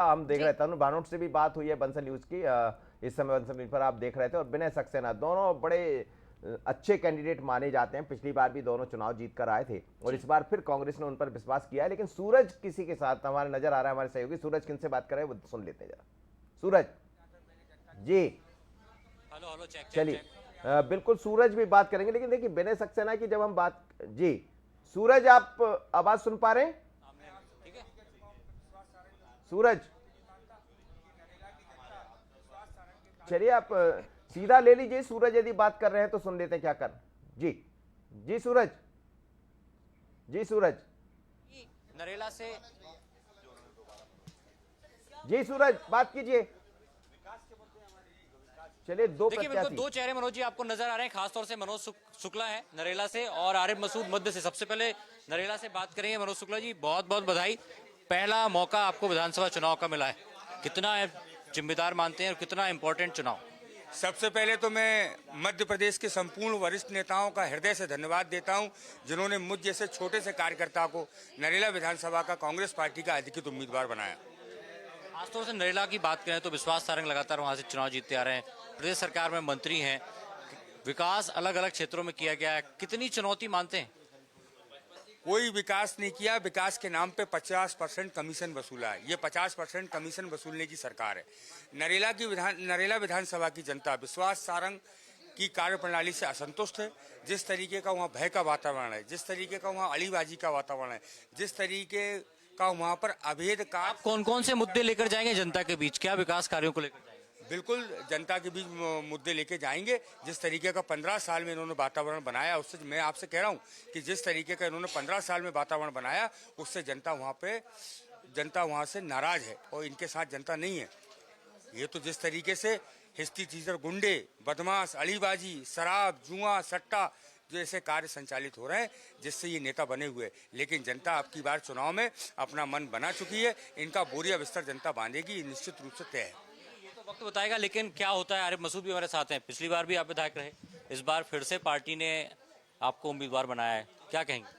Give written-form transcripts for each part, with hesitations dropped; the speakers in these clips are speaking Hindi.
हम देख रहे थे, तरुण भानोट से भी बात हुई है बंसल न्यूज की। इस समय बंसल न्यूज पर आप देख रहे थे, और विनय सक्सेना दोनों बड़े अच्छे कैंडिडेट माने जाते हैं। पिछली बार भी दोनों चुनाव जीत कर आए थे, और इस बार फिर कांग्रेस ने उन पर विश्वास किया है। लेकिन सूरज किसी के साथ हमारे नजर आ रहा है, हमारे सहयोगी सूरज किन से बात कर रहे हैं वो सुन लेते हैं जरा। सूरज जी, हेलो हेलो, चेक चलिए बिल्कुल सूरज भी बात करेंगे, लेकिन देखिए विनय सक्सेना की जब हम बात, जी सूरज आप आवाज सुन पा रहे हैं? ठीक है। सूरज चलिए आप सीधा ले लीजिए, सूरज यदि बात कर रहे हैं तो सुन लेते हैं क्या कर। जी जी सूरज, जी सूरज, नरेला से जी सूरज बात कीजिए। चलिए दो देखिए, बिल्कुल प्रत्याशी, दो चेहरे मनोज जी आपको नजर आ रहे हैं, खासतौर से मनोज शुक्ला है नरेला से और आरिफ मसूद मध्य से। सबसे पहले नरेला से बात करेंगे। मनोज शुक्ला जी, बहुत बहुत बधाई, पहला मौका आपको विधानसभा चुनाव का मिला है, कितना जिम्मेदार मानते हैं और कितना इंपॉर्टेंट चुनाव? सबसे पहले तो मैं मध्य प्रदेश के संपूर्ण वरिष्ठ नेताओं का हृदय से धन्यवाद देता हूं, जिन्होंने मुझ जैसे छोटे से कार्यकर्ता को नरेला विधानसभा का कांग्रेस पार्टी का अधिकृत उम्मीदवार बनाया। खासतौर से नरेला की बात करें तो विश्वास सारंग लगातार वहां से चुनाव जीतते आ रहे हैं, प्रदेश सरकार में मंत्री हैं, विकास अलग अलग क्षेत्रों में किया गया है, कितनी चुनौती मानते हैं? कोई विकास नहीं किया, विकास के नाम पे 50% कमीशन वसूला है। ये 50% कमीशन वसूलने की सरकार है। नरेला विधानसभा की जनता विश्वास सारंग की कार्यप्रणाली से असंतुष्ट है। जिस तरीके का वहाँ भय का वातावरण है, जिस तरीके का वहाँ अड़ीबाजी का वातावरण है, जिस तरीके का वहाँ पर अभेद का, कौन कौन से मुद्दे लेकर जाएंगे जनता के बीच, क्या विकास कार्यों को लेकर जाएंगे? बिल्कुल जनता के बीच मुद्दे लेके जाएंगे। जिस तरीके का 15 साल में इन्होंने वातावरण बनाया, उससे मैं आपसे कह रहा हूँ कि जिस तरीके का इन्होंने 15 साल में वातावरण बनाया, उससे जनता वहाँ से नाराज है और इनके साथ जनता नहीं है। ये तो जिस तरीके से हिस्ट्री टीचर, गुंडे, बदमाश, अलीबाजी, शराब, जुआ, सट्टा जैसे कार्य संचालित हो रहे हैं, जिससे ये नेता बने हुए। लेकिन जनता अब की बार चुनाव में अपना मन बना चुकी है। इनका बोरिया बिस्तर जनता बांधेगी, ये निश्चित रूप से तय है। वक्त बताएगा, लेकिन क्या होता है। आरिफ मसूद भी हमारे साथ हैं, पिछली बार भी आप विधायक रहे, इस बार फिर से पार्टी ने आपको उम्मीदवार बनाया है, क्या कहेंगे?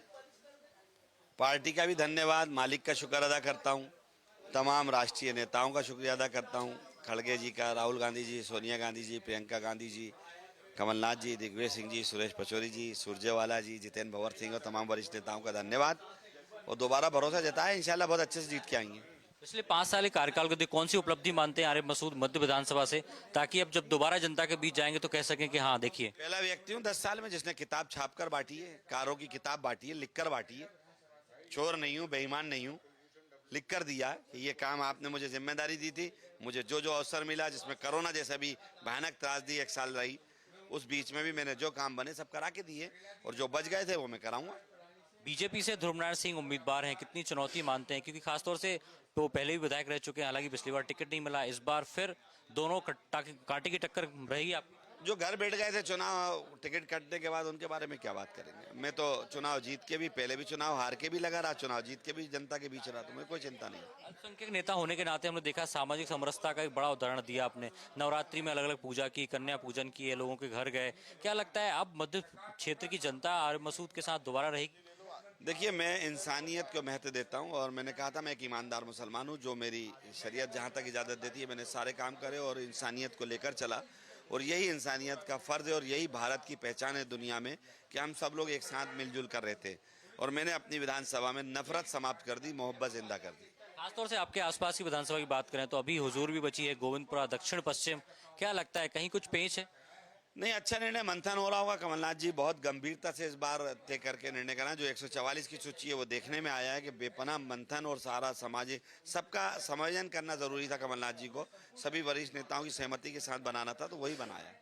पार्टी का भी धन्यवाद, मालिक का शुक्र अदा करता हूं, तमाम राष्ट्रीय नेताओं का शुक्रिया अदा करता हूं, खड़गे जी का, राहुल गांधी जी, सोनिया गांधी जी, प्रियंका गांधी जी, कमलनाथ जी, दिग्विजय सिंह जी, सुरेश पचौरी जी, सुरजेवाला जी, जितेंद्र भवर सिंह और तमाम वरिष्ठ नेताओं का धन्यवाद। और दोबारा भरोसा जताया, इंशाल्लाह बहुत अच्छे से जीत के आएंगे। पिछले 5 साल के कार्यकाल को देख कौन सी उपलब्धि मानते हैं आरिफ मसूद मध्य विधानसभा से, ताकि अब जब दोबारा जनता के बीच जाएंगे तो कह सकें कि हाँ देखिए? पहला व्यक्ति हूँ 10 साल में जिसने किताब छाप कर बांटी है, कारों की किताब बांटी है, लिख कर बांटी है। चोर नहीं हूँ, बेईमान नहीं हूँ, लिख कर दिया कि ये काम आपने मुझे जिम्मेदारी दी थी। मुझे जो जो अवसर मिला, जिसमें कोरोना जैसा भी भयानक त्रासदी 1 साल रही, उस बीच में भी मैंने जो काम बने सब करा के दिए, और जो बच गए थे वो मैं कराऊंगा। बीजेपी से ध्रुवनारायण सिंह उम्मीदवार हैं, कितनी चुनौती मानते हैं? क्योंकि खासतौर से तो पहले भी विधायक रह चुके हैं, हालांकि पिछली बार टिकट नहीं मिला, इस बार फिर दोनों कांटे की टक्कर रहेगी आप? जो घर बैठ गए थे चुनाव टिकट कटने के बाद, उनके बारे में क्या बात करेंगे। मैं तो चुनाव जीत के भी, पहले भी चुनाव हार के भी लगा रहा, चुनाव जीत के भी जनता के बीच रहा, तो मुझे कोई चिंता नहीं। अल्पसंख्यक नेता होने के नाते हमने देखा सामाजिक समरसता का एक बड़ा उदाहरण दिया आपने, नवरात्रि में अलग अलग पूजा की, कन्या पूजन किए, लोगों के घर गए। क्या लगता है अब मध्य क्षेत्र की जनता आरिफ मसूद के साथ दोबारा रहेगी? देखिए, मैं इंसानियत को महत्व देता हूं, और मैंने कहा था मैं एक ईमानदार मुसलमान हूं। जो मेरी शरीयत जहां तक इजाज़त देती है, मैंने सारे काम करे और इंसानियत को लेकर चला, और यही इंसानियत का फ़र्ज़ है और यही भारत की पहचान है दुनिया में कि हम सब लोग एक साथ मिलजुल कर रहे थे। और मैंने अपनी विधानसभा में नफरत समाप्त कर दी, मोहब्बत जिंदा कर दी। खासतौर से आपके आसपास की विधानसभा की बात करें तो अभी हुजूर भी बची है, गोविंदपुरा, दक्षिण पश्चिम, क्या लगता है कहीं कुछ पेंच है? नहीं, अच्छा निर्णय मंथन हो रहा होगा। कमलनाथ जी बहुत गंभीरता से इस बार तय करके निर्णय करना। जो 144 की सूची है वो देखने में आया है कि बेपनाह मंथन और सारा सामाजिक सबका समायोजन करना जरूरी था। कमलनाथ जी को सभी वरिष्ठ नेताओं की सहमति के साथ बनाना था, तो वही बनाया।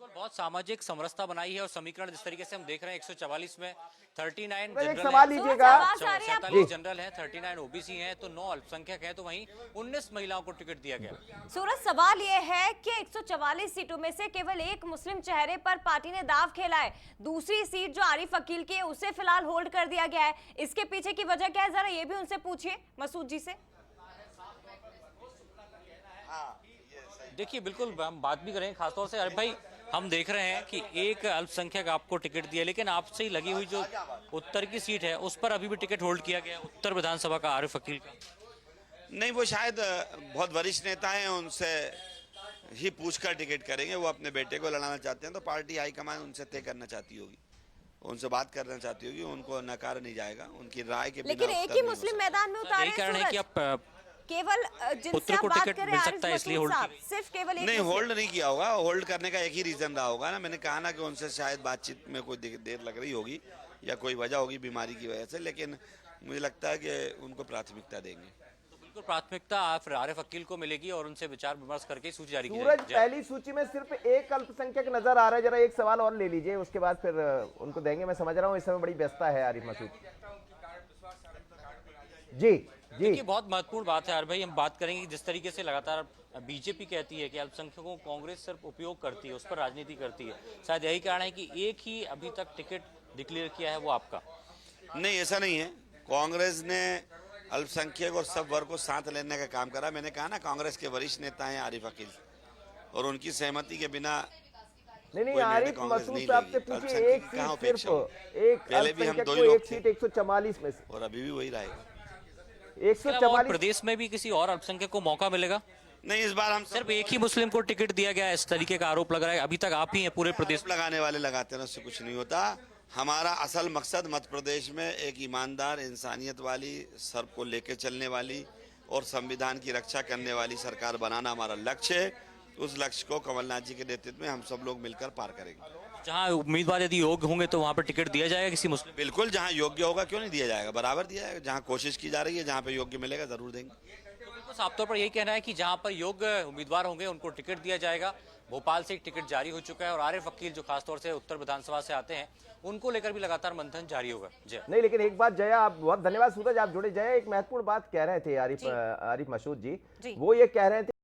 बहुत सामाजिक समरसता बनाई है, और समीकरण जिस तरीके से हम देख रहे हैं 144 में 39 एक जनरल सवाल लीजिएगा। 47 जनरल है, 39 ओबीसी हैं, तो 9 अल्पसंख्यक हैं, तो वहीं 19 महिलाओं को टिकट दिया गया। सूरज, सवाल ये है कि 144 सीटों में से केवल एक मुस्लिम चेहरे पर पार्टी ने दाव खेला है। दूसरी सीट जो आरिफ अकील की है उसे फिलहाल होल्ड कर दिया गया है। इसके पीछे की वजह क्या है, जरा ये भी उनसे पूछिए मसूद जी से। देखिए, बिल्कुल हम बात भी करें खासतौर से। अरे भाई, हम देख रहे हैं कि एक अल्पसंख्यक आपको टिकट दिया, लेकिन आपसे ही लगी हुई जो उत्तर की सीट है उस पर अभी भी टिकट होल्ड किया गया, उत्तर विधानसभा का आरिफ अकील का। नहीं, वो शायद बहुत वरिष्ठ नेता हैं, उनसे ही पूछकर टिकट करेंगे। वो अपने बेटे को लड़ाना चाहते हैं तो पार्टी हाईकमान उनसे तय करना चाहती होगी, उनसे बात करना चाहती होगी, उनको नकारा नहीं जाएगा उनकी राय के बिना। लेकिन एक ही मुस्लिम मैदान में उतारे यही कारण है कि सूरज। आप केवल जिनसे पुत्र आप को बात टिकट कर रहे मिल हैं सकता है, आरिफ इसलिए मसूद होल्ड साहब, सिर्फ केवल एक नहीं, मुस्लिम- होल्ड नहीं किया होगा। होल्ड करने का एक ही रीजन रहा होगा ना, मैंने कहा ना कि उनसे शायद बातचीत में कोई देर लग रही होगी या कोई वजह होगी बीमारी की वजह से, लेकिन मुझे लगता है कि उनको प्राथमिकता देंगे। तो बिल्कुल प्राथमिकता आप आरिफ अकील को मिलेगी और उनसे विचार विमर्श करके ही सूची जारी की सूरज, जाएगी। पहली सूची में सिर्फ एक अल्पसंख्यक नजर आ रहा है। जरा एक सवाल और ले लीजिए, उसके बाद फिर उनको देंगे। मैं समझ रहा हूँ इस समय बड़ी व्यस्तता है आरिफ मसूद जी। जी देखिए, बहुत महत्वपूर्ण बात है यार भाई, हम बात करेंगे कि जिस तरीके से लगातार बीजेपी कहती है कि अल्पसंख्यकों को कांग्रेस सिर्फ उपयोग करती है, उस पर राजनीति करती है, शायद यही कारण है कि एक ही अभी तक टिकट डिक्लेयर किया है, वो आपका। नहीं, ऐसा नहीं है। कांग्रेस ने अल्पसंख्यक और सब वर्ग को साथ लेने का काम करा। मैंने कहा ना, कांग्रेस के वरिष्ठ नेता हैं आरिफ अकील, और उनकी सहमति के बिना नहीं, कोई निर्णय आरिफ कांग्रेस मसूद नहीं साहब से लेगी। तो पूछिए, अल्पसंख्यक एक की कहाँ सीट सिर्फ, उपेक्षा होगी? एक पहले भी हम अल्पसंख्यक दो को ही एक लोग सीट थे 144 में से और अभी भी वही रहेगा। इसके अलावा और 144। प्रदेश में भी किसी और अल्पसंख्यक को मौका मिलेगा? नहीं, इस बार हम सिर्फ एक ही मुस्लिम को टिकट दिया गया है, इस तरीके का आरोप लग रहा है। अभी तक आप ही हैं पूरे प्रदेश आरोप लगाने वाले लगाते हैं, उससे कुछ नहीं होता। हमारा असल मकसद मध्य प्रदेश में एक ईमानदार, इंसानियत वाली, सबको लेके चलने वाली और संविधान की रक्षा करने वाली सरकार बनाना हमारा लक्ष्य है। उस लक्ष्य को कमलनाथ जी के नेतृत्व में हम सब लोग मिलकर पार करेंगे। जहां उम्मीदवार यदि योग्य होंगे तो वहां पर टिकट दिया जाएगा किसी मुस्लिम? बिल्कुल, जहां योग्य होगा क्यों नहीं दिया जाएगा, बराबर दिया जाएगा। जहां कोशिश की जा रही है, जहां पे योग्य मिलेगा जरूर देंगे। तो साफ तौर पर यही कहना है कि जहां पर योग्य उम्मीदवार होंगे उनको टिकट दिया जाएगा। भोपाल से एक टिकट जारी हो चुका है और आरिफ अकील जो खासतौर से उत्तर विधानसभा से आते हैं, उनको लेकर भी लगातार मंथन जारी होगा। जय। नहीं, लेकिन एक बात जया, आप बहुत धन्यवाद सूरज, आप जुड़े। जया, एक महत्वपूर्ण बात कह रहे थे आरिफ मसूद जी, वो ये कह रहे थे